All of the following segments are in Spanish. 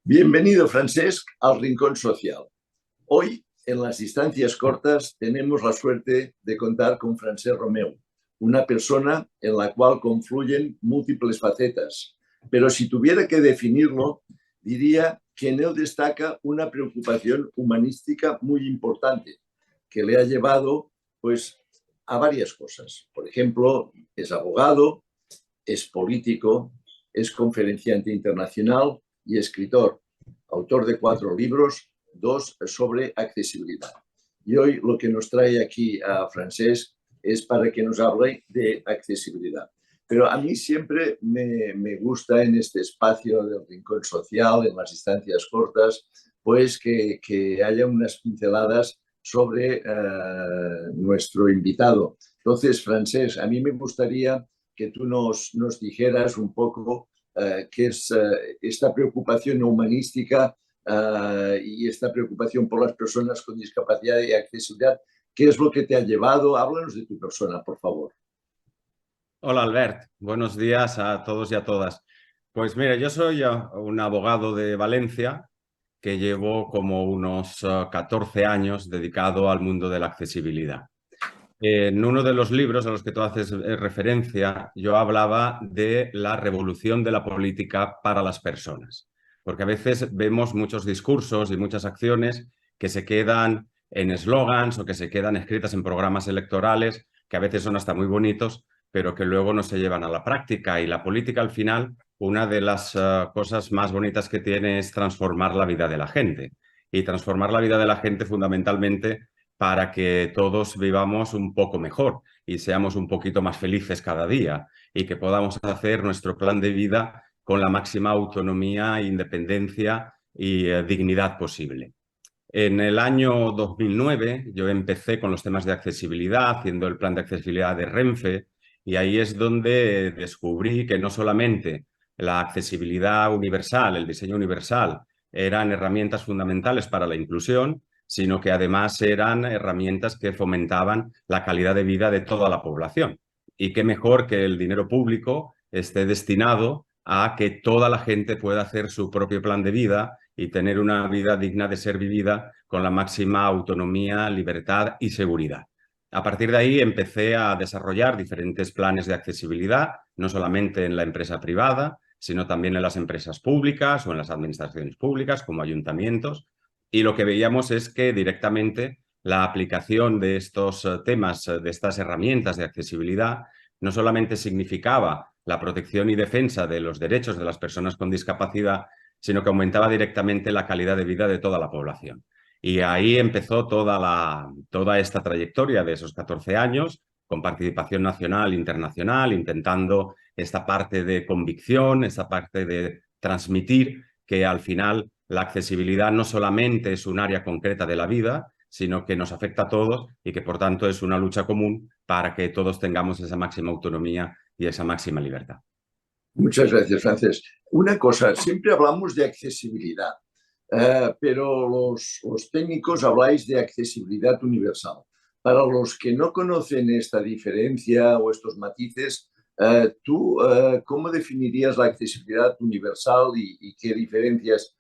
Bienvenido, Francesc, al Rincón Social. Hoy, en las distancias cortas, tenemos la suerte de contar con Francesc Romeu, una persona en la cual confluyen múltiples facetas. Pero si tuviera que definirlo, diría que en él destaca una preocupación humanística muy importante, que le ha llevado pues, a varias cosas. Por ejemplo, es abogado, es político, es conferenciante internacional y escritor, autor de 4 libros, 2 sobre accesibilidad. Y hoy lo que nos trae aquí a Francesc es para que nos hable de accesibilidad. Pero a mí siempre me gusta en este espacio del Rincón Social, en las distancias cortas, pues que haya unas pinceladas sobre nuestro invitado. Entonces, Francesc, a mí me gustaría que tú nos dijeras un poco qué es esta preocupación humanística y esta preocupación por las personas con discapacidad y accesibilidad. ¿Qué es lo que te ha llevado? Háblanos de tu persona, por favor. Hola Albert, buenos días a todos y a todas. Pues mira, yo soy un abogado de Valencia que llevo como unos 14 años dedicado al mundo de la accesibilidad. En uno de los libros a los que tú haces referencia, yo hablaba de la revolución de la política para las personas, porque a veces vemos muchos discursos y muchas acciones que se quedan en eslogans o que se quedan escritas en programas electorales, que a veces son hasta muy bonitos, pero que luego no se llevan a la práctica. Y la política, al final, una de las cosas más bonitas que tiene es transformar la vida de la gente. Y transformar la vida de la gente fundamentalmente para que todos vivamos un poco mejor y seamos un poquito más felices cada día y que podamos hacer nuestro plan de vida con la máxima autonomía, independencia y dignidad posible. En el año 2009 yo empecé con los temas de accesibilidad, haciendo el plan de accesibilidad de Renfe, y ahí es donde descubrí que no solamente la accesibilidad universal, el diseño universal, eran herramientas fundamentales para la inclusión, sino que además eran herramientas que fomentaban la calidad de vida de toda la población. Y qué mejor que el dinero público esté destinado a que toda la gente pueda hacer su propio plan de vida y tener una vida digna de ser vivida con la máxima autonomía, libertad y seguridad. A partir de ahí empecé a desarrollar diferentes planes de accesibilidad, no solamente en la empresa privada, sino también en las empresas públicas o en las administraciones públicas como ayuntamientos. Y lo que veíamos es que directamente la aplicación de estos temas, de estas herramientas de accesibilidad, no solamente significaba la protección y defensa de los derechos de las personas con discapacidad, sino que aumentaba directamente la calidad de vida de toda la población. Y ahí empezó toda esta trayectoria de esos 14 años, con participación nacional e internacional, intentando esta parte de convicción, esta parte de transmitir que al final la accesibilidad no solamente es un área concreta de la vida, sino que nos afecta a todos y que por tanto es una lucha común para que todos tengamos esa máxima autonomía y esa máxima libertad. Muchas gracias, Francesc. Una cosa, siempre hablamos de accesibilidad, pero los técnicos habláis de accesibilidad universal. Para los que no conocen esta diferencia o estos matices, ¿tú cómo definirías la accesibilidad universal y qué diferencias,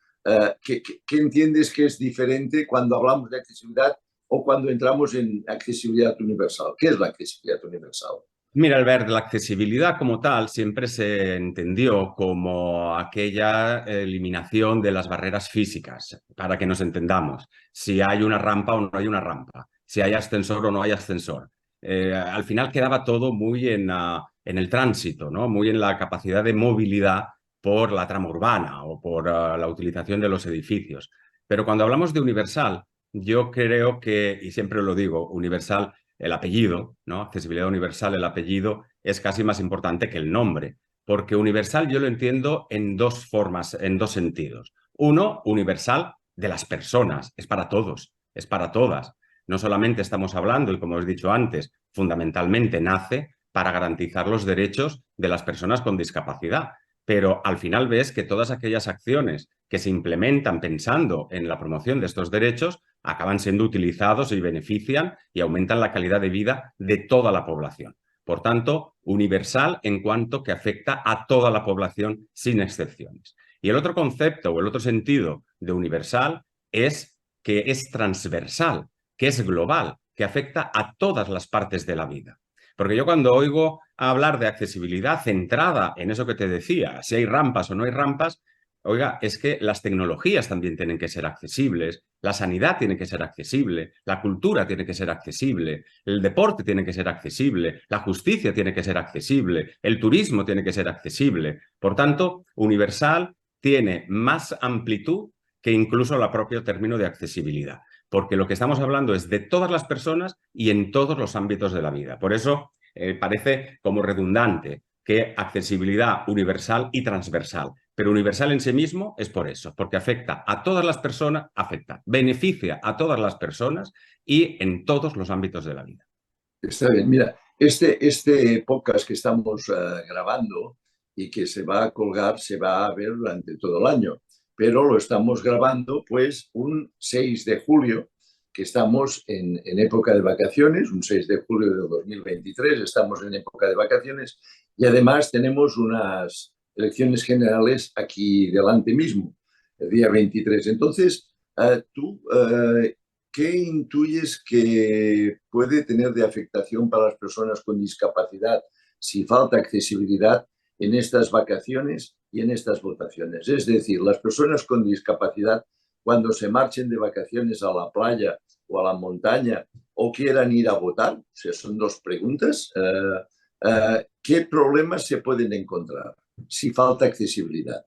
qué entiendes que es diferente cuando hablamos de accesibilidad o cuando entramos en accesibilidad universal? ¿Qué es la accesibilidad universal? Mira, Albert, la accesibilidad como tal siempre se entendió como aquella eliminación de las barreras físicas, para que nos entendamos. Si hay una rampa o no hay una rampa, si hay ascensor o no hay ascensor. Al final quedaba todo muy en el tránsito, ¿no? Muy en la capacidad de movilidad por la trama urbana o por la utilización de los edificios. Pero cuando hablamos de universal, yo creo que, y siempre lo digo, universal, el apellido, ¿no? Accesibilidad universal, el apellido es casi más importante que el nombre, porque universal yo lo entiendo en dos formas, en dos sentidos. Uno, universal de las personas, es para todos, es para todas. No solamente estamos hablando, y como os he dicho antes, fundamentalmente nace para garantizar los derechos de las personas con discapacidad, pero al final ves que todas aquellas acciones que se implementan pensando en la promoción de estos derechos acaban siendo utilizados y benefician y aumentan la calidad de vida de toda la población. Por tanto, universal en cuanto que afecta a toda la población sin excepciones. Y el otro concepto o el otro sentido de universal es que es transversal, que es global, que afecta a todas las partes de la vida. Porque yo cuando oigo hablar de accesibilidad centrada en eso que te decía, si hay rampas o no hay rampas, oiga, es que las tecnologías también tienen que ser accesibles, la sanidad tiene que ser accesible, la cultura tiene que ser accesible, el deporte tiene que ser accesible, la justicia tiene que ser accesible, el turismo tiene que ser accesible. Por tanto, universal tiene más amplitud que incluso el propio término de accesibilidad, porque lo que estamos hablando es de todas las personas y en todos los ámbitos de la vida. Por eso parece como redundante que accesibilidad universal y transversal. Pero universal en sí mismo es por eso, porque afecta a todas las personas, beneficia a todas las personas y en todos los ámbitos de la vida. Está bien, mira, este podcast que estamos grabando y que se va a colgar, se va a ver durante todo el año, pero lo estamos grabando pues un 6 de julio, que estamos en época de vacaciones, un 6 de julio de 2023, estamos en época de vacaciones y además tenemos unas elecciones generales aquí delante mismo, el día 23. Entonces, tú, ¿qué intuyes que puede tener de afectación para las personas con discapacidad si falta accesibilidad en estas vacaciones y en estas votaciones? Es decir, las personas con discapacidad, cuando se marchen de vacaciones a la playa o a la montaña o quieran ir a votar, o sea, son dos preguntas, ¿qué problemas se pueden encontrar si falta accesibilidad?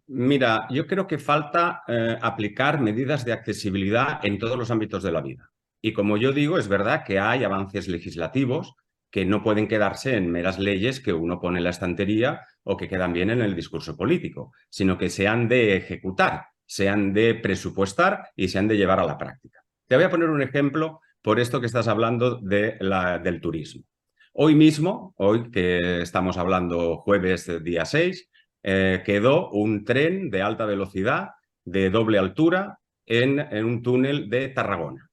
Mira, yo creo que falta aplicar medidas de accesibilidad en todos los ámbitos de la vida. Y como yo digo, es verdad que hay avances legislativos que no pueden quedarse en meras leyes que uno pone en la estantería o que quedan bien en el discurso político, sino que se han de ejecutar, se han de presupuestar y se han de llevar a la práctica. Te voy a poner un ejemplo por esto que estás hablando del turismo. Hoy mismo, hoy que estamos hablando jueves día 6, quedó un tren de alta velocidad de doble altura en un túnel de Tarragona.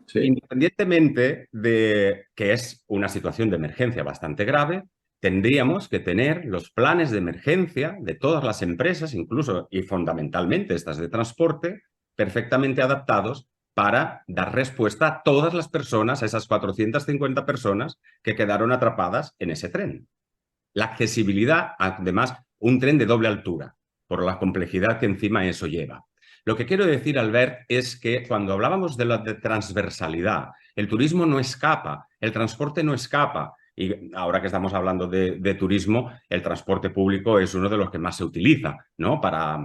Sí. Independientemente de que es una situación de emergencia bastante grave, tendríamos que tener los planes de emergencia de todas las empresas, incluso y fundamentalmente estas de transporte, perfectamente adaptados para dar respuesta a todas las personas, a esas 450 personas que quedaron atrapadas en ese tren. La accesibilidad, además, un tren de doble altura, por la complejidad que encima eso lleva. Lo que quiero decir, Albert, es que cuando hablábamos de la transversalidad, el turismo no escapa, el transporte no escapa. Y ahora que estamos hablando de turismo, el transporte público es uno de los que más se utiliza, ¿no? Para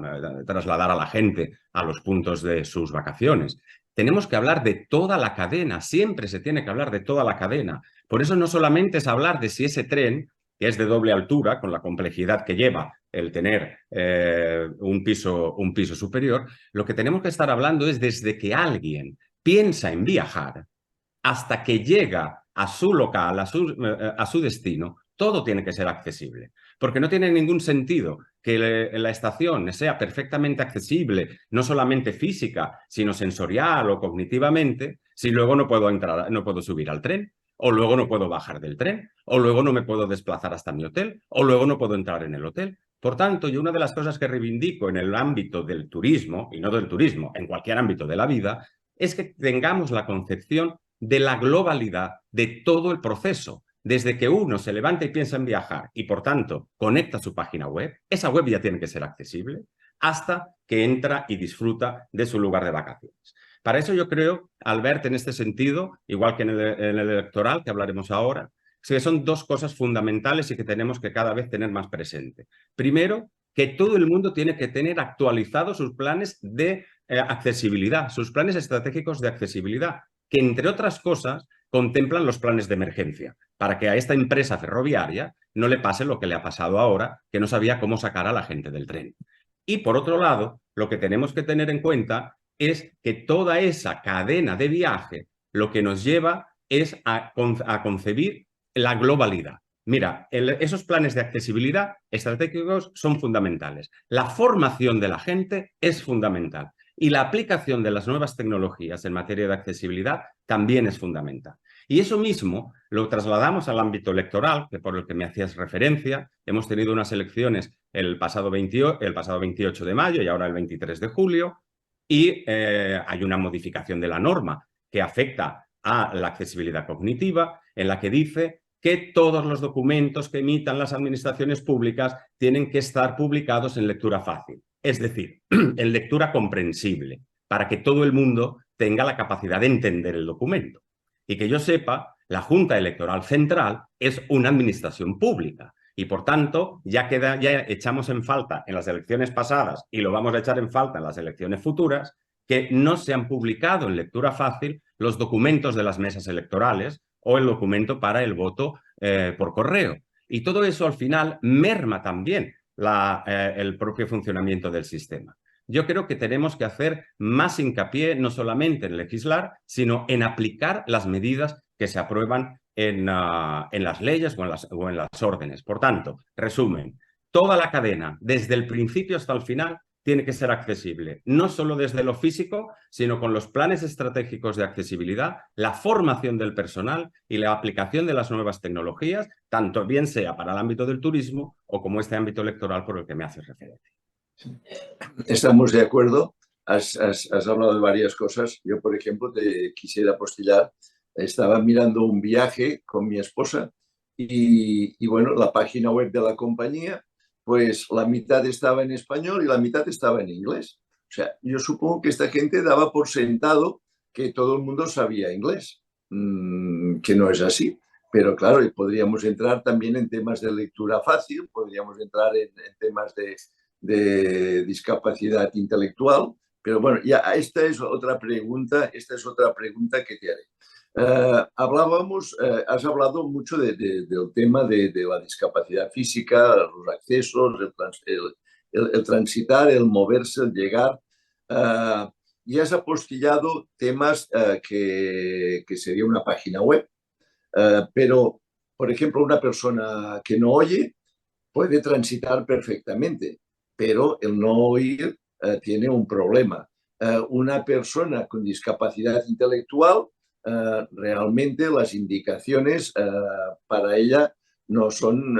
trasladar a la gente a los puntos de sus vacaciones. Tenemos que hablar de toda la cadena, siempre se tiene que hablar de toda la cadena. Por eso no solamente es hablar de si ese tren, que es de doble altura, con la complejidad que lleva el tener un piso superior, lo que tenemos que estar hablando es desde que alguien piensa en viajar hasta que llega a su local, a su destino, todo tiene que ser accesible. Porque no tiene ningún sentido que la estación sea perfectamente accesible, no solamente física, sino sensorial o cognitivamente, si luego no puedo entrar, no puedo subir al tren, o luego no puedo bajar del tren, o luego no me puedo desplazar hasta mi hotel, o luego no puedo entrar en el hotel. Por tanto, yo una de las cosas que reivindico en el ámbito del turismo, y no del turismo, en cualquier ámbito de la vida, es que tengamos la concepción de la globalidad de todo el proceso. Desde que uno se levanta y piensa en viajar y, por tanto, conecta su página web, esa web ya tiene que ser accesible, hasta que entra y disfruta de su lugar de vacaciones. Para eso yo creo, Albert, en este sentido, igual que en el electoral, que hablaremos ahora, que son dos cosas fundamentales y que tenemos que cada vez tener más presente. Primero, que todo el mundo tiene que tener actualizados sus planes de accesibilidad, sus planes estratégicos de accesibilidad, que entre otras cosas contemplan los planes de emergencia, para que a esta empresa ferroviaria no le pase lo que le ha pasado ahora, que no sabía cómo sacar a la gente del tren. Y por otro lado, lo que tenemos que tener en cuenta es que toda esa cadena de viaje lo que nos lleva es a concebir la globalidad. Mira, esos planes de accesibilidad estratégicos son fundamentales. La formación de la gente es fundamental. Y la aplicación de las nuevas tecnologías en materia de accesibilidad también es fundamental. Y eso mismo lo trasladamos al ámbito electoral, que por el que me hacías referencia. Hemos tenido unas elecciones el pasado 28 de mayo y ahora el 23 de julio, y hay una modificación de la norma que afecta a la accesibilidad cognitiva, en la que dice que todos los documentos que emitan las administraciones públicas tienen que estar publicados en lectura fácil, es decir, en lectura comprensible, para que todo el mundo tenga la capacidad de entender el documento. Y que yo sepa, la Junta Electoral Central es una administración pública y, por tanto, ya echamos en falta en las elecciones pasadas y lo vamos a echar en falta en las elecciones futuras, que no se han publicado en lectura fácil los documentos de las mesas electorales o el documento para el voto por correo. Y todo eso al final merma también el propio funcionamiento del sistema. Yo creo que tenemos que hacer más hincapié no solamente en legislar, sino en aplicar las medidas que se aprueban en las leyes o en las órdenes. Por tanto, resumen, toda la cadena, desde el principio hasta el final, tiene que ser accesible, no solo desde lo físico, sino con los planes estratégicos de accesibilidad, la formación del personal y la aplicación de las nuevas tecnologías, tanto bien sea para el ámbito del turismo o como este ámbito electoral por el que me haces referencia. Estamos de acuerdo. Has hablado de varias cosas. Yo, por ejemplo, te quisiera apostillar. Estaba mirando un viaje con mi esposa y bueno, la página web de la compañía, pues la mitad estaba en español y la mitad estaba en inglés. O sea, yo supongo que esta gente daba por sentado que todo el mundo sabía inglés, que no es así. Pero claro, podríamos entrar también en temas de lectura fácil, podríamos entrar en temas de discapacidad intelectual, pero bueno, ya esta es otra pregunta que te haré. Has hablado mucho del tema de la discapacidad física, los accesos, el transitar, el moverse, el llegar, y has apostillado temas que sería una página web, pero, por ejemplo, una persona que no oye puede transitar perfectamente, pero el no oír tiene un problema. Una persona con discapacidad intelectual, realmente las indicaciones para ella no son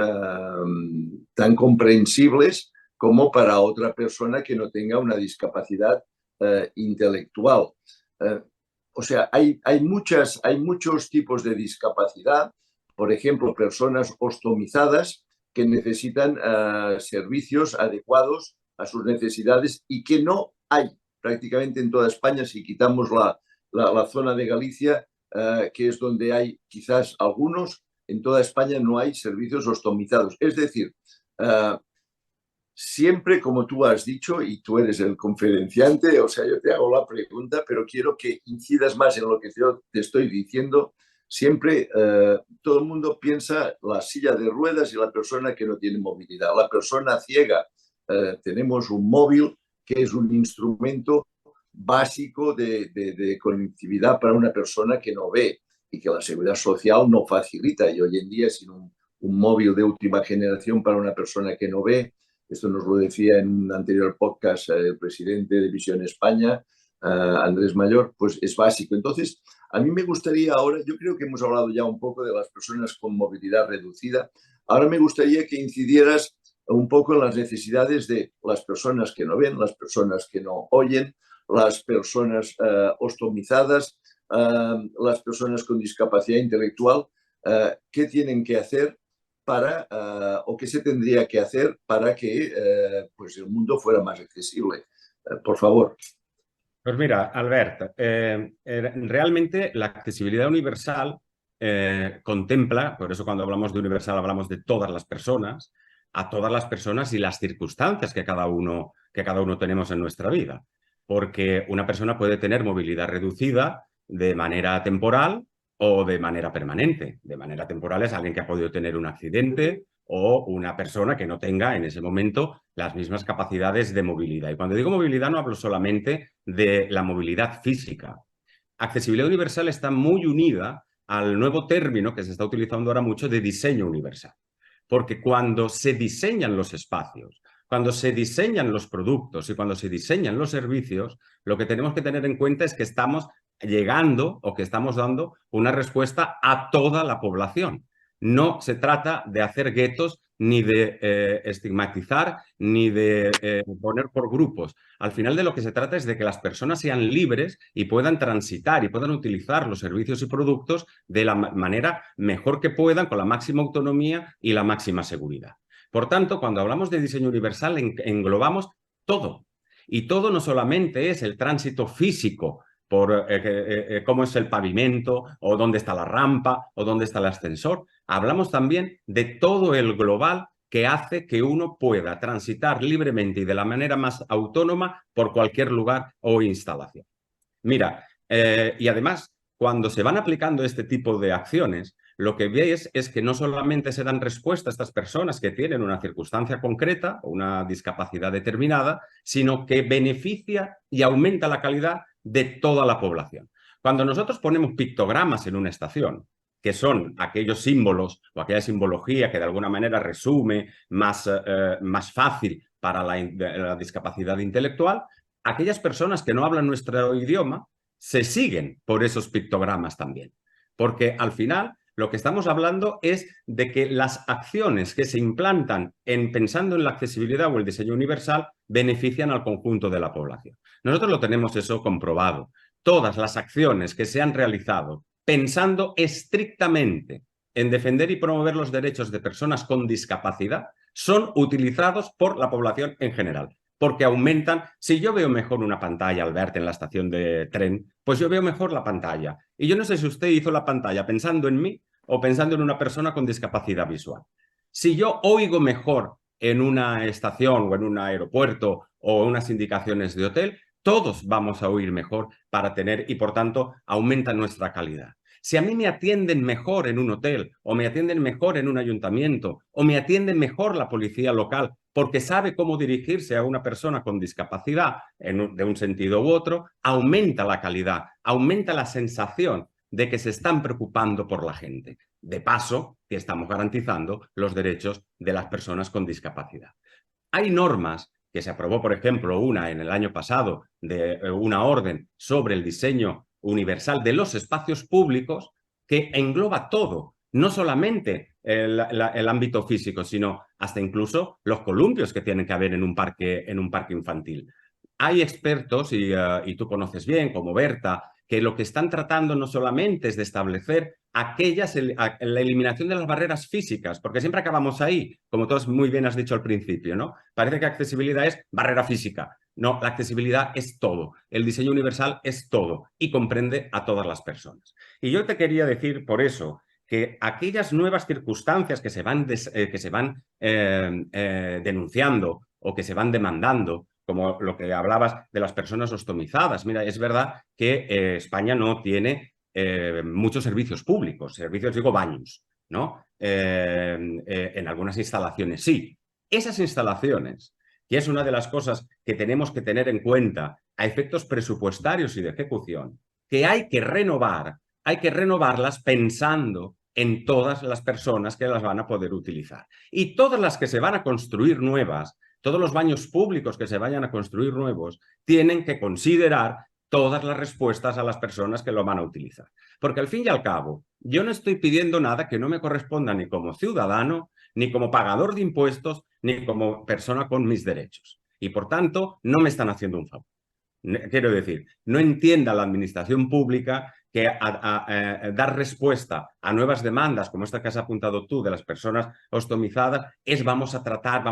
tan comprensibles como para otra persona que no tenga una discapacidad intelectual. O sea, hay muchos tipos de discapacidad. Por ejemplo, personas ostomizadas que necesitan servicios adecuados a sus necesidades y que no hay prácticamente en toda España. Si quitamos la zona de Galicia, que es donde hay quizás algunos, en toda España no hay servicios ostomizados. Es decir, siempre, como tú has dicho, y tú eres el conferenciante, o sea, yo te hago la pregunta, pero quiero que incidas más en lo que yo te estoy diciendo. Siempre todo el mundo piensa la silla de ruedas y la persona que no tiene movilidad. La persona ciega, tenemos un móvil que es un instrumento básico de conectividad para una persona que no ve y que la seguridad social no facilita. Y hoy en día, sin un móvil de última generación para una persona que no ve, esto nos lo decía en un anterior podcast el presidente de Visión España, Andrés Mayor, pues es básico. Entonces, a mí me gustaría ahora, yo creo que hemos hablado ya un poco de las personas con movilidad reducida, ahora me gustaría que incidieras un poco en las necesidades de las personas que no ven, las personas que no oyen, las personas ostomizadas, las personas con discapacidad intelectual, ¿qué tienen que hacer para, o qué se tendría que hacer para que pues el mundo fuera más accesible? Por favor. Pues mira, Albert, realmente la accesibilidad universal contempla, por eso cuando hablamos de universal hablamos de todas las personas, a todas las personas y las circunstancias que cada uno tenemos en nuestra vida. Porque una persona puede tener movilidad reducida de manera temporal o de manera permanente. De manera temporal es alguien que ha podido tener un accidente o una persona que no tenga en ese momento las mismas capacidades de movilidad. Y cuando digo movilidad no hablo solamente de la movilidad física. Accesibilidad universal está muy unida al nuevo término que se está utilizando ahora mucho de diseño universal. Porque cuando se diseñan los espacios cuando se diseñan los productos y cuando se diseñan los servicios, lo que tenemos que tener en cuenta es que estamos llegando o que estamos dando una respuesta a toda la población. No se trata de hacer guetos ni de estigmatizar ni de poner por grupos. Al final de lo que se trata es de que las personas sean libres y puedan transitar y puedan utilizar los servicios y productos de la manera mejor que puedan, con la máxima autonomía y la máxima seguridad. Por tanto, cuando hablamos de diseño universal, englobamos todo. Y todo no solamente es el tránsito físico por cómo es el pavimento, o dónde está la rampa, o dónde está el ascensor. Hablamos también de todo el global que hace que uno pueda transitar libremente y de la manera más autónoma por cualquier lugar o instalación. Mira, y además, cuando se van aplicando este tipo de acciones, lo que veis es que no solamente se dan respuesta a estas personas que tienen una circunstancia concreta o una discapacidad determinada, sino que beneficia y aumenta la calidad de toda la población. Cuando nosotros ponemos pictogramas en una estación, que son aquellos símbolos o aquella simbología que de alguna manera resume más fácil para la discapacidad intelectual, aquellas personas que no hablan nuestro idioma se siguen por esos pictogramas también. Porque al final lo que estamos hablando es de que las acciones que se implantan pensando en la accesibilidad o el diseño universal benefician al conjunto de la población. Nosotros lo tenemos eso comprobado. Todas las acciones que se han realizado pensando estrictamente en defender y promover los derechos de personas con discapacidad son utilizados por la población en general, porque aumentan. Si yo veo mejor una pantalla al verte en la estación de tren, pues yo veo mejor la pantalla. Y yo no sé si usted hizo la pantalla pensando en mí o pensando en una persona con discapacidad visual. Si yo oigo mejor en una estación o en un aeropuerto o unas indicaciones de hotel, todos vamos a oír mejor para tener y, por tanto, aumenta nuestra calidad. Si a mí me atienden mejor en un hotel o me atienden mejor en un ayuntamiento o me atienden mejor la policía local porque sabe cómo dirigirse a una persona con discapacidad de un sentido u otro, aumenta la calidad, aumenta la sensación de que se están preocupando por la gente. De paso, que estamos garantizando los derechos de las personas con discapacidad. Hay normas que se aprobó, por ejemplo, una en el año pasado de una orden sobre el diseño universal de los espacios públicos que engloba todo, no solamente el ámbito físico, sino hasta incluso los columpios que tienen que haber en un parque infantil. Hay expertos, y tú conoces bien, como Berta, que lo que están tratando no solamente es de establecer la eliminación de las barreras físicas, porque siempre acabamos ahí, como tú muy bien has dicho al principio, ¿no? Parece que accesibilidad es barrera física. No, la accesibilidad es todo. El diseño universal es todo y comprende a todas las personas. Y yo te quería decir por eso que aquellas nuevas circunstancias que se van denunciando o que se van demandando, como lo que hablabas de las personas ostomizadas. Mira, es verdad que España no tiene muchos servicios públicos, servicios, digo, baños, ¿no? En algunas instalaciones sí. Esas instalaciones, que es una de las cosas que tenemos que tener en cuenta a efectos presupuestarios y de ejecución, que hay que renovarlas pensando en todas las personas que las van a poder utilizar. Y todas las que se van a construir nuevas, todos los baños públicos que se vayan a construir nuevos, tienen que considerar todas las respuestas a las personas que lo van a utilizar. Porque al fin y al cabo, yo no estoy pidiendo nada que no me corresponda ni como ciudadano, ni como pagador de impuestos, ni como persona con mis derechos. Y por tanto, no me están haciendo un favor. Quiero decir, no entienda la administración pública que dar respuesta a nuevas demandas, como esta que has apuntado tú, de las personas ostomizadas, es vamos a tratar,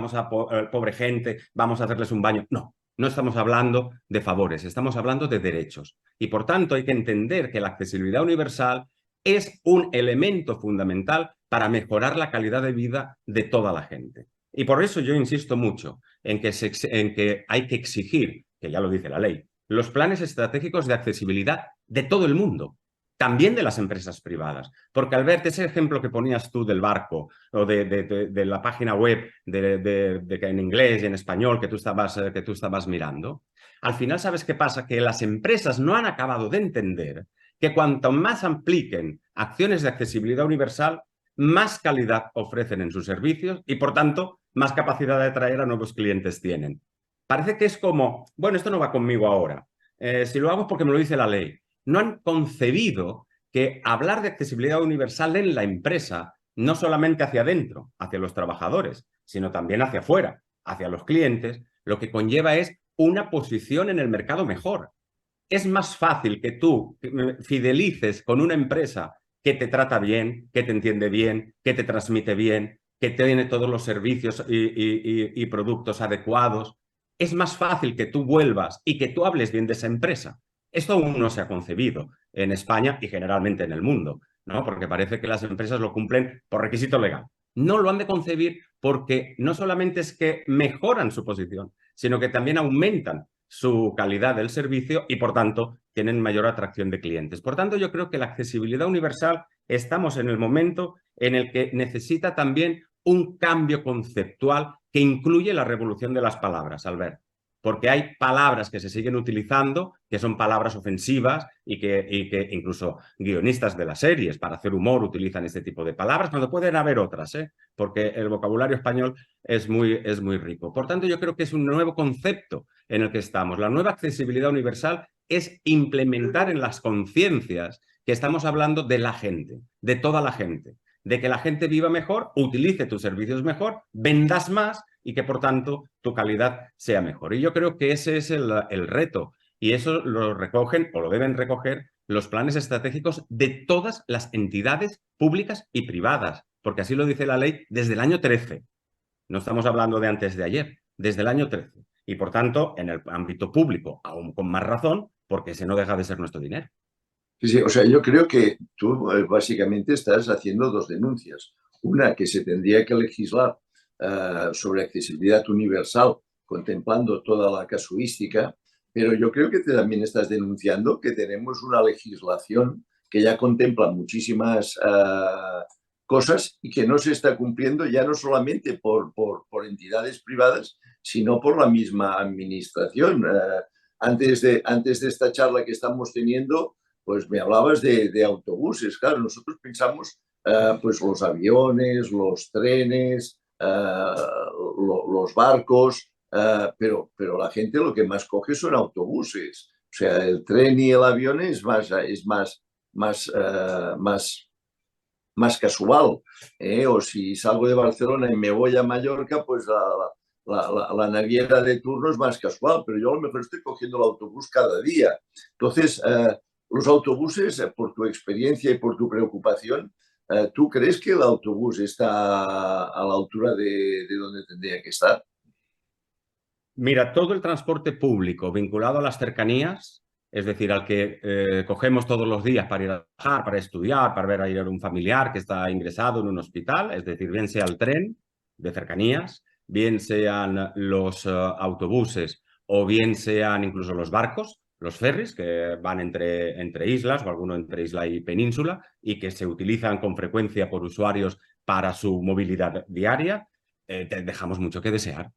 pobre gente, vamos a hacerles un baño. No, no estamos hablando de favores, estamos hablando de derechos. Y por tanto hay que entender que la accesibilidad universal es un elemento fundamental para mejorar la calidad de vida de toda la gente. Y por eso yo insisto mucho en que hay que exigir, que ya lo dice la ley, los planes estratégicos de accesibilidad de todo el mundo, también de las empresas privadas. Porque al ver ese ejemplo que ponías tú del barco o de la página web en inglés y en español que tú estabas mirando, al final, ¿sabes qué pasa? Que las empresas no han acabado de entender que cuanto más apliquen acciones de accesibilidad universal, más calidad ofrecen en sus servicios y, por tanto, más capacidad de atraer a nuevos clientes tienen. Parece que es como, bueno, esto no va conmigo ahora. Si lo hago es porque me lo dice la ley. No han concebido que hablar de accesibilidad universal en la empresa, no solamente hacia adentro, hacia los trabajadores, sino también hacia afuera, hacia los clientes, lo que conlleva es una posición en el mercado mejor. Es más fácil que tú fidelices con una empresa que te trata bien, que te entiende bien, que te transmite bien, que tiene todos los servicios y productos adecuados. Es más fácil que tú vuelvas y que tú hables bien de esa empresa. Esto aún no se ha concebido en España y generalmente en el mundo, ¿no? Porque parece que las empresas lo cumplen por requisito legal. No lo han de concebir porque no solamente es que mejoran su posición, sino que también aumentan su calidad del servicio y, por tanto, tienen mayor atracción de clientes. Por tanto, yo creo que la accesibilidad universal estamos en el momento en el que necesita también un cambio conceptual que incluye la revolución de las palabras, Albert. Porque hay palabras que se siguen utilizando, que son palabras ofensivas y que incluso guionistas de las series para hacer humor utilizan este tipo de palabras, cuando pueden haber otras, porque el vocabulario español es muy rico. Por tanto, yo creo que es un nuevo concepto en el que estamos. La nueva accesibilidad universal es implementar en las conciencias que estamos hablando de la gente, de toda la gente, de que la gente viva mejor, utilice tus servicios mejor, vendas más y que, por tanto, tu calidad sea mejor. Y yo creo que ese es el reto y eso lo recogen o lo deben recoger los planes estratégicos de todas las entidades públicas y privadas, porque así lo dice la ley desde el año 13. No estamos hablando de antes de ayer, desde el año 13. Y por tanto, en el ámbito público, aún con más razón, porque ese no deja de ser nuestro dinero. Sí, sí, o sea, yo creo que tú básicamente estás haciendo dos denuncias. Una, que se tendría que legislar sobre accesibilidad universal, contemplando toda la casuística, pero yo creo que también estás denunciando que tenemos una legislación que ya contempla muchísimas cosas y que no se está cumpliendo ya no solamente por entidades privadas, sino por la misma administración. Antes de esta charla que estamos teniendo, pues me hablabas de autobuses. Claro, nosotros pensamos pues los aviones, los trenes, los barcos, pero la gente lo que más coge son autobuses. O sea, el tren y el avión es más casual. O si salgo de Barcelona y me voy a Mallorca, pues la naviera de turno es más casual, pero yo a lo mejor estoy cogiendo el autobús cada día. Entonces, los autobuses, por tu experiencia y por tu preocupación, ¿tú crees que el autobús está a la altura de donde tendría que estar? Mira, todo el transporte público vinculado a las cercanías, es decir, al que cogemos todos los días para ir a trabajar, para estudiar, para ver a ir a un familiar que está ingresado en un hospital, es decir, bien sea el tren de cercanías, bien sean los autobuses o bien sean incluso los barcos, los ferries que van entre islas o alguno entre isla y península y que se utilizan con frecuencia por usuarios para su movilidad diaria, dejamos mucho que desear.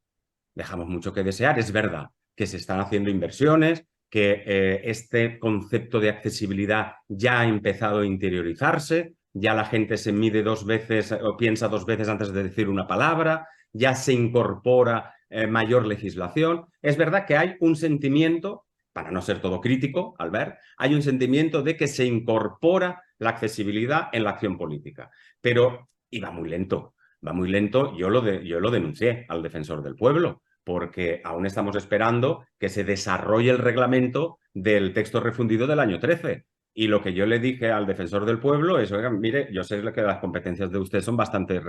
Dejamos mucho que desear. Es verdad que se están haciendo inversiones, que este concepto de accesibilidad ya ha empezado a interiorizarse, ya la gente se mide dos veces o piensa dos veces antes de decir una palabra, ya se incorpora mayor legislación. Es verdad que hay un sentimiento, para no ser todo crítico, Albert, hay un sentimiento de que se incorpora la accesibilidad en la acción política, pero y va muy lento. Va muy lento, yo lo denuncié al defensor del pueblo, porque aún estamos esperando que se desarrolle el reglamento del texto refundido del año 13. Y lo que yo le dije al defensor del pueblo es, oiga, mire, yo sé que las competencias de usted son bastante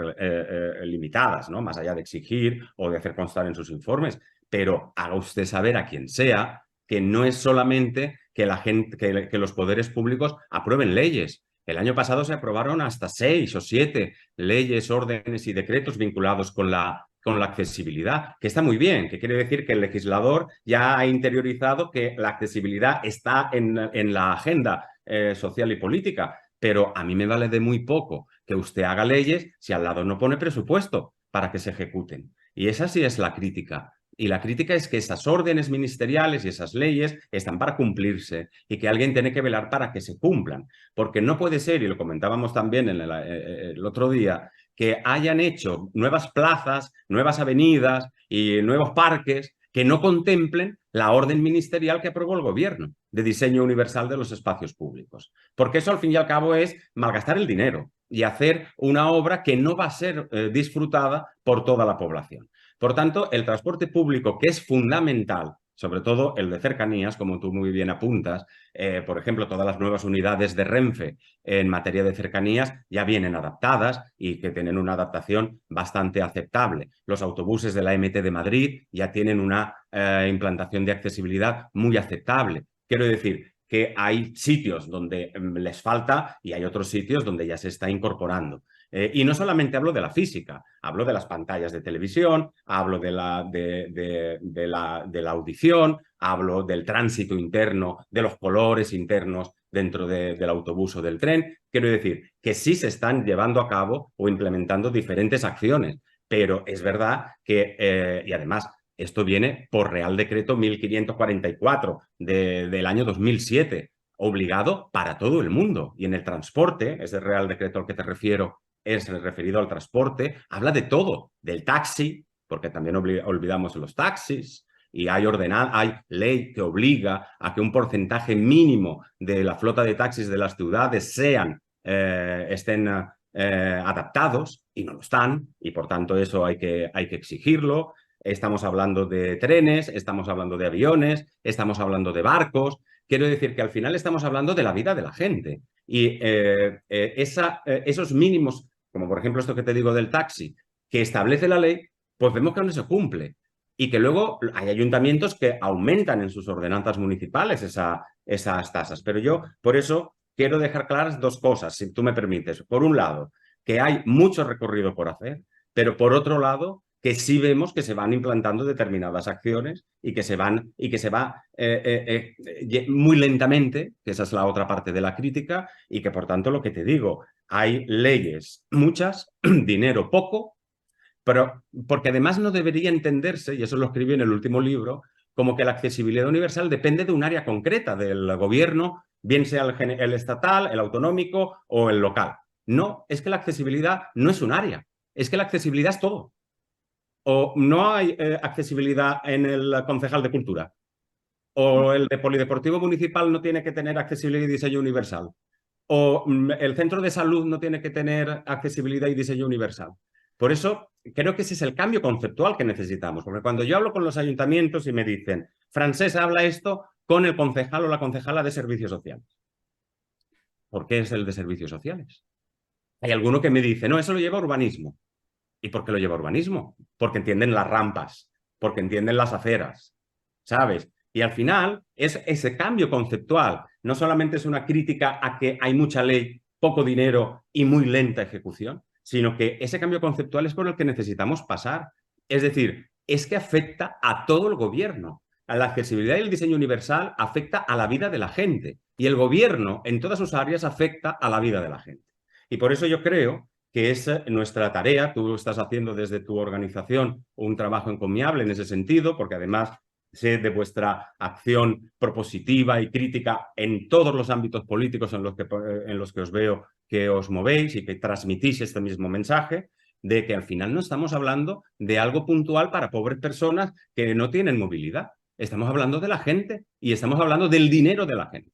limitadas, ¿no? Más allá de exigir o de hacer constar en sus informes, pero haga usted saber a quien sea que no es solamente que la gente, que los poderes públicos aprueben leyes. El año pasado se aprobaron hasta 6 o 7 leyes, órdenes y decretos vinculados con la accesibilidad, que está muy bien, que quiere decir que el legislador ya ha interiorizado que la accesibilidad está en la agenda social y política, pero a mí me vale de muy poco que usted haga leyes si al lado no pone presupuesto para que se ejecuten. Y esa sí es la crítica. Y la crítica es que esas órdenes ministeriales y esas leyes están para cumplirse y que alguien tiene que velar para que se cumplan. Porque no puede ser, y lo comentábamos también el otro día, que hayan hecho nuevas plazas, nuevas avenidas y nuevos parques que no contemplen la orden ministerial que aprobó el gobierno de diseño universal de los espacios públicos. Porque eso al fin y al cabo es malgastar el dinero y hacer una obra que no va a ser disfrutada por toda la población. Por tanto, el transporte público, que es fundamental, sobre todo el de cercanías, como tú muy bien apuntas, por ejemplo, todas las nuevas unidades de Renfe en materia de cercanías ya vienen adaptadas y que tienen una adaptación bastante aceptable. Los autobuses de la MT de Madrid ya tienen una implantación de accesibilidad muy aceptable. Quiero decir que hay sitios donde les falta y hay otros sitios donde ya se está incorporando. Y no solamente hablo de la física, hablo de las pantallas de televisión, hablo de la audición, hablo del tránsito interno, de los colores internos dentro del autobús o del tren. Quiero decir que sí se están llevando a cabo o implementando diferentes acciones, pero es verdad que, y además, esto viene por Real Decreto 1544 del año 2007, obligado para todo el mundo. Y en el transporte, ese Real Decreto al que te refiero, es referido al transporte, habla de todo, del taxi, porque también olvidamos los taxis, y hay ley que obliga a que un porcentaje mínimo de la flota de taxis de las ciudades estén adaptados, y no lo están, y por tanto eso hay que exigirlo. Estamos hablando de trenes, estamos hablando de aviones, estamos hablando de barcos. Quiero decir que al final estamos hablando de la vida de la gente. Y esos mínimos, como por ejemplo esto que te digo del taxi, que establece la ley, pues vemos que no se cumple. Y que luego hay ayuntamientos que aumentan en sus ordenanzas municipales esas tasas. Pero yo, por eso, quiero dejar claras dos cosas, si tú me permites. Por un lado, que hay mucho recorrido por hacer, pero por otro lado, que sí vemos que se van implantando determinadas acciones y que se va muy lentamente, que esa es la otra parte de la crítica, y que por tanto lo que te digo, hay leyes muchas, dinero poco, pero porque además no debería entenderse, y eso lo escribí en el último libro, como que la accesibilidad universal depende de un área concreta del gobierno, bien sea el estatal, el autonómico o el local. No, es que la accesibilidad no es un área, es que la accesibilidad es todo. O no hay accesibilidad en el concejal de cultura, o el de polideportivo municipal no tiene que tener accesibilidad y diseño universal, o el centro de salud no tiene que tener accesibilidad y diseño universal. Por eso creo que ese es el cambio conceptual que necesitamos, porque cuando yo hablo con los ayuntamientos y me dicen, Francés, habla esto con el concejal o la concejala de servicios sociales. ¿Por qué es el de servicios sociales? Hay alguno que me dice, no, eso lo lleva urbanismo. ¿Y por qué lo lleva urbanismo? Porque entienden las rampas, porque entienden las aceras, ¿sabes? Y al final es ese cambio conceptual. No solamente es una crítica a que hay mucha ley, poco dinero y muy lenta ejecución, sino que ese cambio conceptual es por el que necesitamos pasar. Es decir, es que afecta a todo el gobierno. A la accesibilidad y el diseño universal afecta a la vida de la gente. Y el gobierno, en todas sus áreas, afecta a la vida de la gente. Y por eso yo creo que es nuestra tarea. Tú estás haciendo desde tu organización un trabajo encomiable en ese sentido, porque además sé de vuestra acción propositiva y crítica en todos los ámbitos políticos en los que os veo que os movéis y que transmitís este mismo mensaje, de que al final no estamos hablando de algo puntual para pobres personas que no tienen movilidad. Estamos hablando de la gente y estamos hablando del dinero de la gente.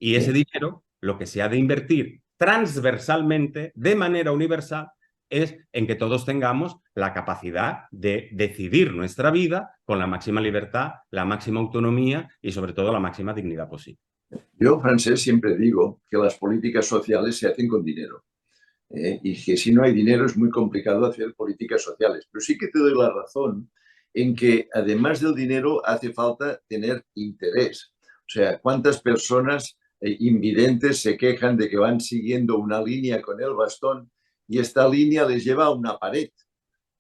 Y ese dinero, lo que se ha de invertir transversalmente, de manera universal, es en que todos tengamos la capacidad de decidir nuestra vida con la máxima libertad, la máxima autonomía y sobre todo la máxima dignidad posible. Yo, Francés, siempre digo que las políticas sociales se hacen con dinero. Y que si no hay dinero es muy complicado hacer políticas sociales. Pero sí que te doy la razón en que además del dinero hace falta tener interés. O sea, ¿cuántas personas invidentes se quejan de que van siguiendo una línea con el bastón y esta línea les lleva a una pared?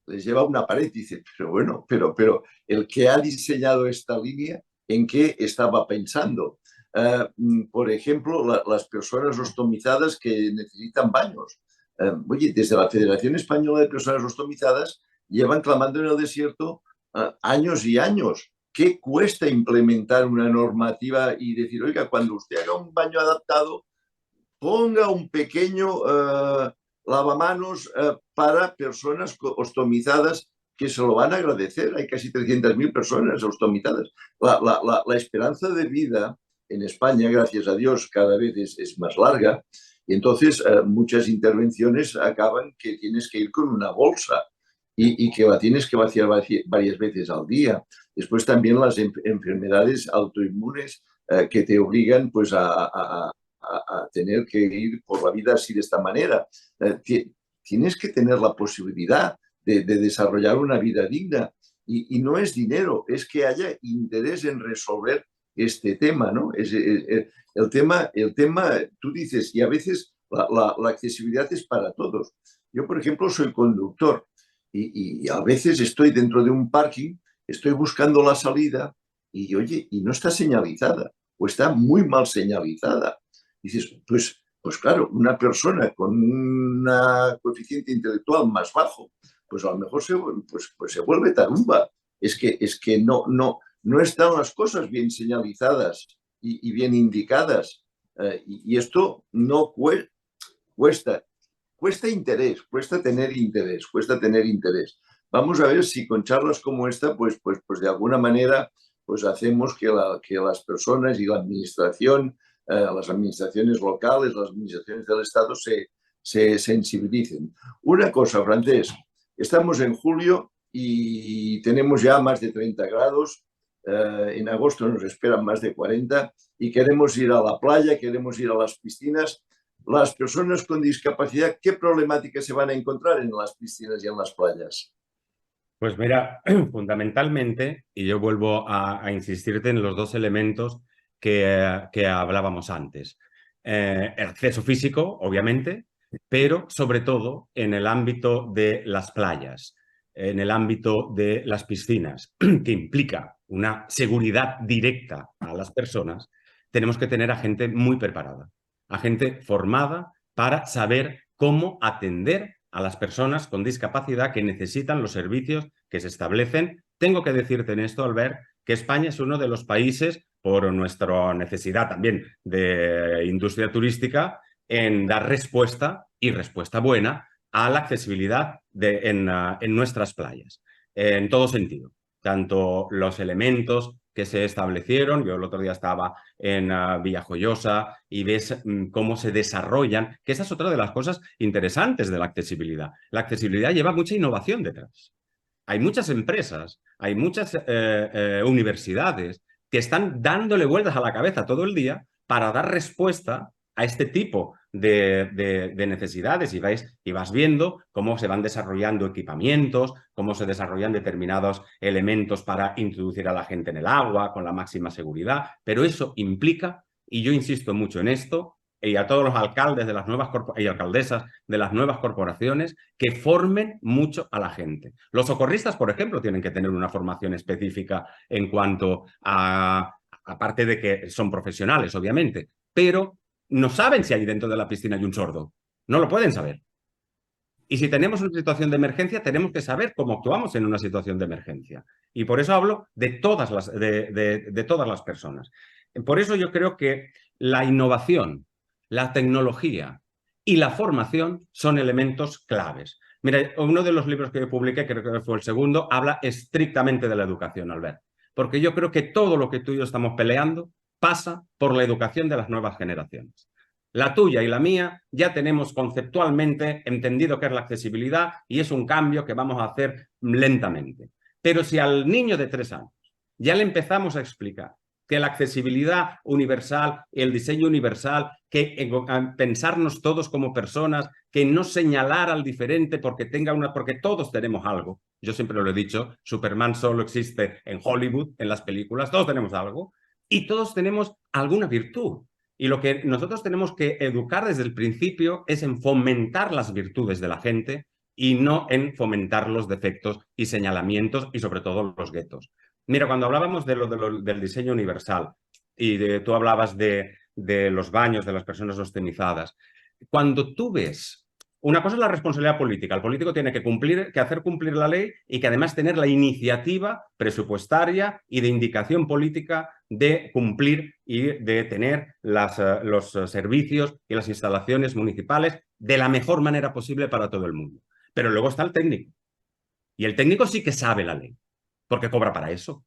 Les lleva a una pared y dice, pero bueno, pero el que ha diseñado esta línea, ¿en qué estaba pensando? Por ejemplo, las personas ostomizadas que necesitan baños. Oye, desde la Federación Española de Personas Ostomizadas llevan clamando en el desierto años y años. ¿Qué cuesta implementar una normativa y decir, oiga, cuando usted haga un baño adaptado, ponga un pequeño lavamanos para personas ostomizadas que se lo van a agradecer. Hay casi 300.000 personas ostomizadas. La esperanza de vida en España, gracias a Dios, cada vez es más larga. Y entonces muchas intervenciones acaban que tienes que ir con una bolsa y que la tienes que vaciar varias veces al día. Después también las enfermedades autoinmunes que te obligan pues a tener que ir por la vida así de esta manera. Tienes que tener la posibilidad de desarrollar una vida digna. Y no es dinero, es que haya interés en resolver este tema, ¿no? El tema, tú dices, y a veces la accesibilidad es para todos. Yo, por ejemplo, soy conductor y a veces estoy dentro de un parking, estoy buscando la salida y, oye, y no está señalizada o está muy mal señalizada. Dices, pues claro, una persona con un coeficiente intelectual más bajo, pues a lo mejor se vuelve tarumba. Es que no están las cosas bien señalizadas y bien indicadas. Y esto no cuesta interés, cuesta tener interés, cuesta tener interés. Vamos a ver si con charlas como esta, pues de alguna manera, pues hacemos que las personas y la administración, las administraciones locales, las administraciones del Estado se sensibilicen. Una cosa, Francés, estamos en julio y tenemos ya más de 30 grados. En agosto nos esperan más de 40 y queremos ir a la playa, queremos ir a las piscinas. Las personas con discapacidad, ¿qué problemáticas se van a encontrar en las piscinas y en las playas? Pues mira, fundamentalmente, y yo vuelvo a insistirte en los dos elementos que hablábamos antes. El acceso físico, obviamente, pero sobre todo en el ámbito de las playas, en el ámbito de las piscinas, que implica una seguridad directa a las personas, tenemos que tener a gente muy preparada, a gente formada para saber cómo atender a las personas con discapacidad que necesitan los servicios que se establecen. Tengo que decirte en esto, Albert, que España es uno de los países, por nuestra necesidad también de industria turística, en dar respuesta, y respuesta buena, a la accesibilidad en nuestras playas, en todo sentido. Tanto los elementos que se establecieron, yo el otro día estaba en Villajoyosa y ves cómo se desarrollan, que esa es otra de las cosas interesantes de la accesibilidad. La accesibilidad lleva mucha innovación detrás. Hay muchas empresas, hay muchas universidades que están dándole vueltas a la cabeza todo el día para dar respuesta a este tipo de necesidades y vas viendo cómo se van desarrollando equipamientos, cómo se desarrollan determinados elementos para introducir a la gente en el agua con la máxima seguridad, pero eso implica, y yo insisto mucho en esto, y a todos los alcaldes de las nuevas y alcaldesas de las nuevas corporaciones, que formen mucho a la gente. Los socorristas, por ejemplo, tienen que tener una formación específica en cuanto aparte de que son profesionales, obviamente, pero no saben si hay dentro de la piscina hay un sordo. No lo pueden saber. Y si tenemos una situación de emergencia, tenemos que saber cómo actuamos en una situación de emergencia. Y por eso hablo de todas las personas. Por eso yo creo que la innovación, la tecnología y la formación son elementos claves. Mira, uno de los libros que yo publiqué, creo que fue el segundo, habla estrictamente de la educación, Albert. Porque yo creo que todo lo que tú y yo estamos peleando pasa por la educación de las nuevas generaciones. La tuya y la mía ya tenemos conceptualmente entendido qué es la accesibilidad y es un cambio que vamos a hacer lentamente. Pero si al niño de 3 años ya le empezamos a explicar que la accesibilidad universal, el diseño universal, que pensarnos todos como personas, que no señalar al diferente porque todos tenemos algo. Yo siempre lo he dicho, Superman solo existe en Hollywood, en las películas, todos tenemos algo y todos tenemos alguna virtud. Y lo que nosotros tenemos que educar desde el principio es en fomentar las virtudes de la gente y no en fomentar los defectos y señalamientos y sobre todo los guetos. Mira, cuando hablábamos del diseño universal y tú hablabas de los baños de las personas ostenizadas, cuando tú ves una cosa es la responsabilidad política. El político tiene que hacer cumplir la ley y que además tener la iniciativa presupuestaria y de indicación política de cumplir y de tener los servicios y las instalaciones municipales de la mejor manera posible para todo el mundo. Pero luego está el técnico. Y el técnico sí que sabe la ley, porque cobra para eso.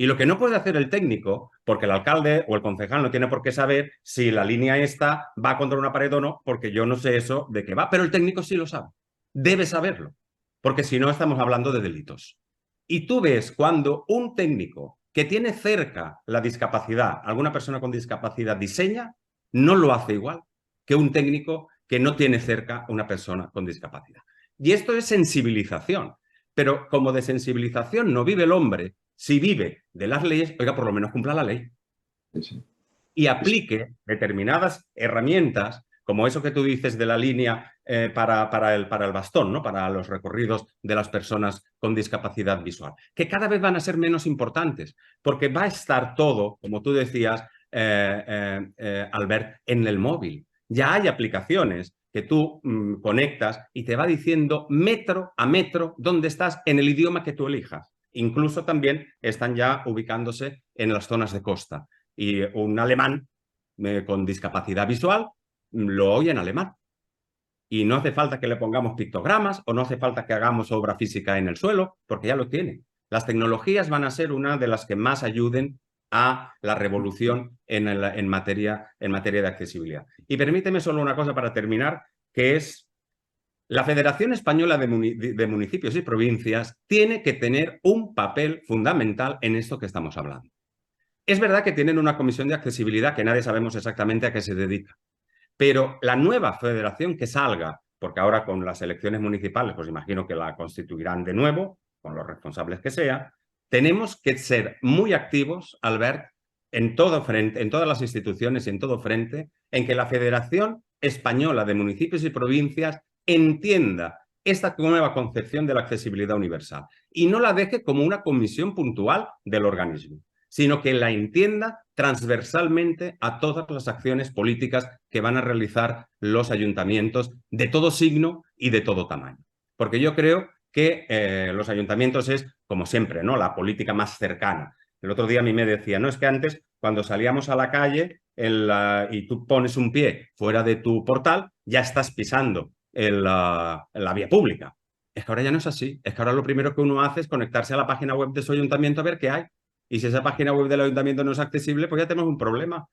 Y lo que no puede hacer el técnico, porque el alcalde o el concejal no tiene por qué saber si la línea esta va contra una pared o no, porque yo no sé eso de qué va, pero el técnico sí lo sabe. Debe saberlo, porque si no estamos hablando de delitos. Y tú ves cuando un técnico que tiene cerca la discapacidad, alguna persona con discapacidad diseña, no lo hace igual que un técnico que no tiene cerca una persona con discapacidad. Y esto es sensibilización. Pero como de sensibilización no vive el hombre, si vive de las leyes, oiga, por lo menos cumpla la ley. Sí. Y aplique determinadas herramientas, como eso que tú dices de la línea para el bastón, ¿no? Para los recorridos de las personas con discapacidad visual, que cada vez van a ser menos importantes, porque va a estar todo, como tú decías, Albert, en el móvil. Ya hay aplicaciones que tú conectas y te va diciendo metro a metro dónde estás en el idioma que tú elijas. Incluso también están ya ubicándose en las zonas de costa. Y un alemán con discapacidad visual lo oye en alemán. Y no hace falta que le pongamos pictogramas o no hace falta que hagamos obra física en el suelo, porque ya lo tiene. Las tecnologías van a ser una de las que más ayuden a la revolución en materia de accesibilidad. Y permíteme solo una cosa para terminar, que es la Federación Española de Municipios y Provincias tiene que tener un papel fundamental en esto que estamos hablando. Es verdad que tienen una comisión de accesibilidad que nadie sabemos exactamente a qué se dedica, pero la nueva federación que salga, porque ahora con las elecciones municipales, pues imagino que la constituirán de nuevo, con los responsables que sea, tenemos que ser muy activos, Albert, en todo frente, en todas las instituciones y en todo frente, en que la Federación Española de Municipios y Provincias entienda esta nueva concepción de la accesibilidad universal y no la deje como una comisión puntual del organismo, sino que la entienda transversalmente a todas las acciones políticas que van a realizar los ayuntamientos de todo signo y de todo tamaño. Porque yo creo que los ayuntamientos es, como siempre, ¿no?, la política más cercana. El otro día a mí me decía, no, es que antes, cuando salíamos a la calle y tú pones un pie fuera de tu portal, ya estás pisando la vía pública. Es que ahora ya no es así. Es que ahora lo primero que uno hace es conectarse a la página web de su ayuntamiento a ver qué hay. Y si esa página web del ayuntamiento no es accesible, pues ya tenemos un problema.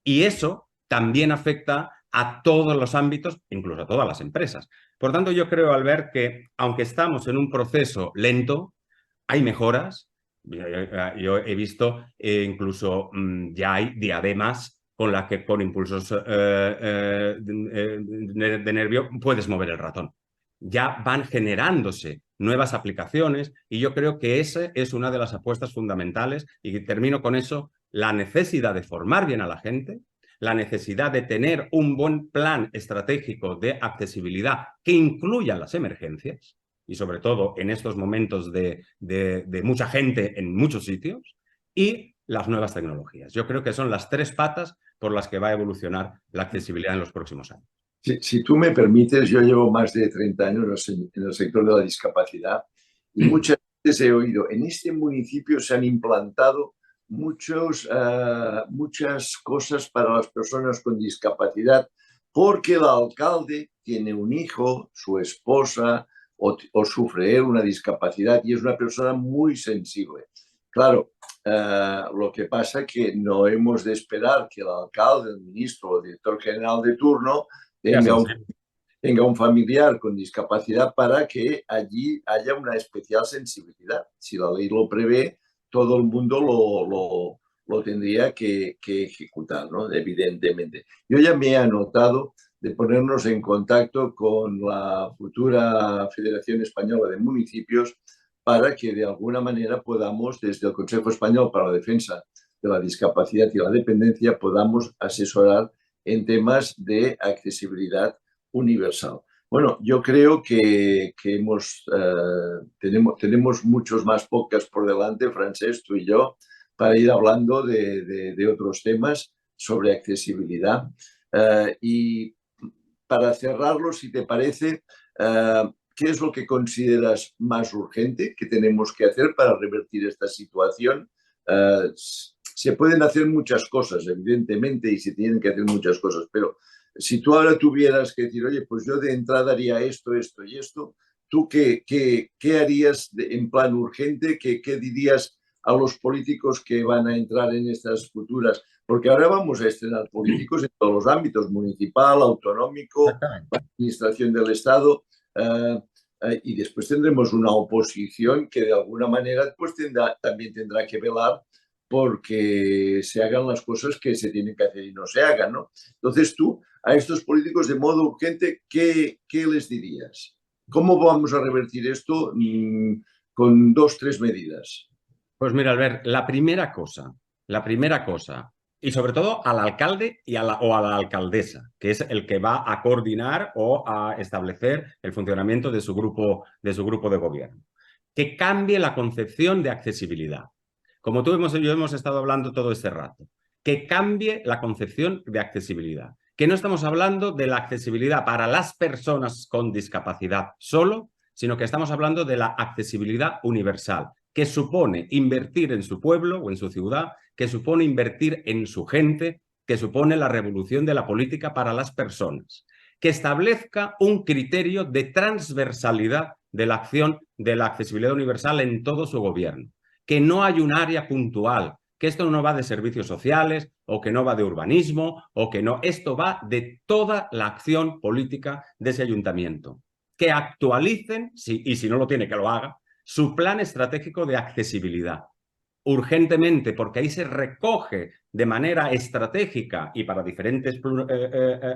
Y eso también afecta a todos los ámbitos, incluso a todas las empresas. Por tanto, yo creo, Albert, que aunque estamos en un proceso lento, hay mejoras. Yo he visto incluso ya hay diademas con las que con impulsos de nervio puedes mover el ratón. Ya van generándose nuevas aplicaciones y yo creo que esa es una de las apuestas fundamentales y termino con eso, la necesidad de formar bien a la gente, la necesidad de tener un buen plan estratégico de accesibilidad que incluya las emergencias y sobre todo en estos momentos de mucha gente en muchos sitios y las nuevas tecnologías. Yo creo que son las tres patas por las que va a evolucionar la accesibilidad en los próximos años. Si tú me permites, yo llevo más de 30 años en el sector de la discapacidad y muchas veces he oído, en este municipio se han implantado muchas cosas para las personas con discapacidad porque el alcalde tiene un hijo, su esposa o sufre él una discapacidad y es una persona muy sensible. Claro, lo que pasa es que no hemos de esperar que el alcalde, el ministro o el director general de turno tenga un familiar con discapacidad para que allí haya una especial sensibilidad. Si la ley lo prevé, todo el mundo lo tendría que ejecutar, ¿no? Evidentemente. Yo ya me he anotado de ponernos en contacto con la futura Federación Española de Municipios para que de alguna manera podamos, desde el Consejo Español para la Defensa de la Discapacidad y la Dependencia, podamos asesorar en temas de accesibilidad universal. Bueno, yo creo que tenemos muchos más podcasts por delante, Francesc, tú y yo, para ir hablando de otros temas sobre accesibilidad. Y para cerrarlo, si te parece, ¿qué es lo que consideras más urgente que tenemos que hacer para revertir esta situación? Se pueden hacer muchas cosas, evidentemente, y se tienen que hacer muchas cosas, pero si tú ahora tuvieras que decir, oye, pues yo de entrada haría esto, esto y esto, ¿tú qué harías en plan urgente? ¿Qué dirías a los políticos que van a entrar en estas futuras? Porque ahora vamos a estrenar políticos en todos los ámbitos, municipal, autonómico, administración del Estado, y después tendremos una oposición que de alguna manera pues también tendrá que velar porque se hagan las cosas que se tienen que hacer y no se hagan, ¿no? Entonces tú, a estos políticos de modo urgente, ¿qué les dirías? ¿Cómo vamos a revertir esto con 2, 3 medidas? Pues mira, Albert, la primera cosa, y sobre todo al alcalde o a la alcaldesa, que es el que va a coordinar o a establecer el funcionamiento de su grupo de gobierno, que cambie la concepción de accesibilidad. Como tú y yo hemos estado hablando todo este rato, que cambie la concepción de accesibilidad, que no estamos hablando de la accesibilidad para las personas con discapacidad solo, sino que estamos hablando de la accesibilidad universal, que supone invertir en su pueblo o en su ciudad, que supone invertir en su gente, que supone la revolución de la política para las personas, que establezca un criterio de transversalidad de la acción de la accesibilidad universal en todo su gobierno, que no hay un área puntual, que esto no va de servicios sociales o que no va de urbanismo o que no, esto va de toda la acción política de ese ayuntamiento, que actualicen, y si no lo tiene, que lo haga, su plan estratégico de accesibilidad. Urgentemente, porque ahí se recoge de manera estratégica y para diferentes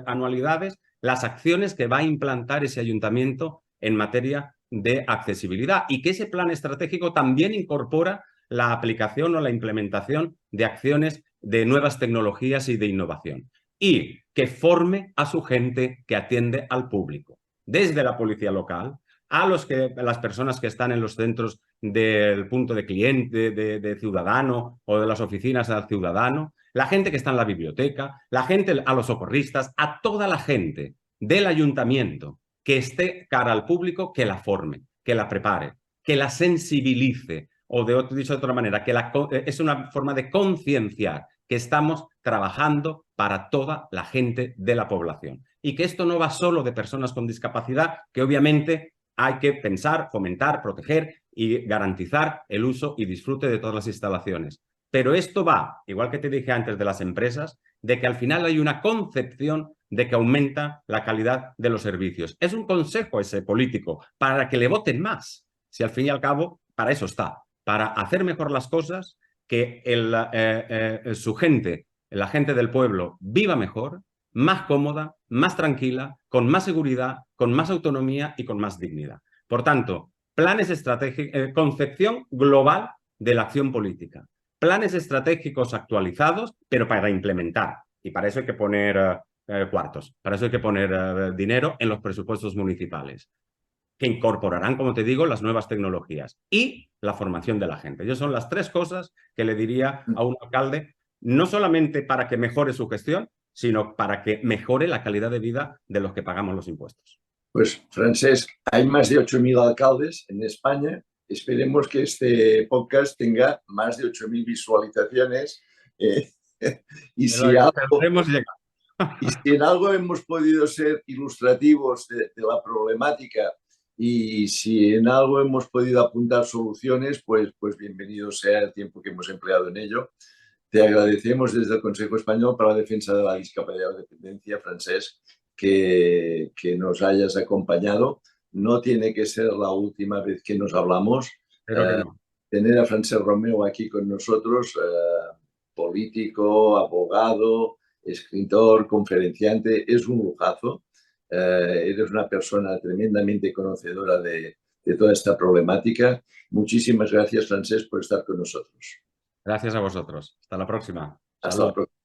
anualidades las acciones que va a implantar ese ayuntamiento en materia de accesibilidad y que ese plan estratégico también incorpora la aplicación o la implementación de acciones de nuevas tecnologías y de innovación y que forme a su gente que atiende al público, desde la policía local a las personas que están en los centros del punto de cliente, de ciudadano o de las oficinas al ciudadano, la gente que está en la biblioteca, la gente, a los socorristas, a toda la gente del ayuntamiento que esté cara al público, que la forme, que la prepare, que la sensibilice, o dicho de otra manera, que es una forma de concienciar que estamos trabajando para toda la gente de la población y que esto no va solo de personas con discapacidad, que obviamente hay que pensar, fomentar, proteger y garantizar el uso y disfrute de todas las instalaciones. Pero esto va, igual que te dije antes de las empresas, de que al final hay una concepción de que aumenta la calidad de los servicios. Es un consejo ese político para que le voten más. Si al fin y al cabo, para eso está, para hacer mejor las cosas, que su gente, la gente del pueblo, viva mejor, más cómoda, más tranquila, con más seguridad, con más autonomía y con más dignidad. Por tanto, planes estratégicos, concepción global de la acción política, planes estratégicos actualizados, pero para implementar. Y para eso hay que poner cuartos, para eso hay que poner dinero en los presupuestos municipales, que incorporarán, como te digo, las nuevas tecnologías y la formación de la gente. Esas son las tres cosas que le diría a un alcalde, no solamente para que mejore su gestión, sino para que mejore la calidad de vida de los que pagamos los impuestos. Pues, Francesc, hay más de 8.000 alcaldes en España. Esperemos que este podcast tenga más de 8.000 visualizaciones. Y si en algo hemos podido ser ilustrativos de la problemática y si en algo hemos podido apuntar soluciones, pues bienvenido sea el tiempo que hemos empleado en ello. Te agradecemos desde el Consejo Español para la Defensa de la Discapacidad y la Dependencia, Francesc, que nos hayas acompañado. No tiene que ser la última vez que nos hablamos. Pero que no. Tener a Francesc Romeu aquí con nosotros, político, abogado, escritor, conferenciante, es un lujazo. Eres una persona tremendamente conocedora de toda esta problemática. Muchísimas gracias, Francesc, por estar con nosotros. Gracias a vosotros. Hasta la próxima. Hasta la próxima.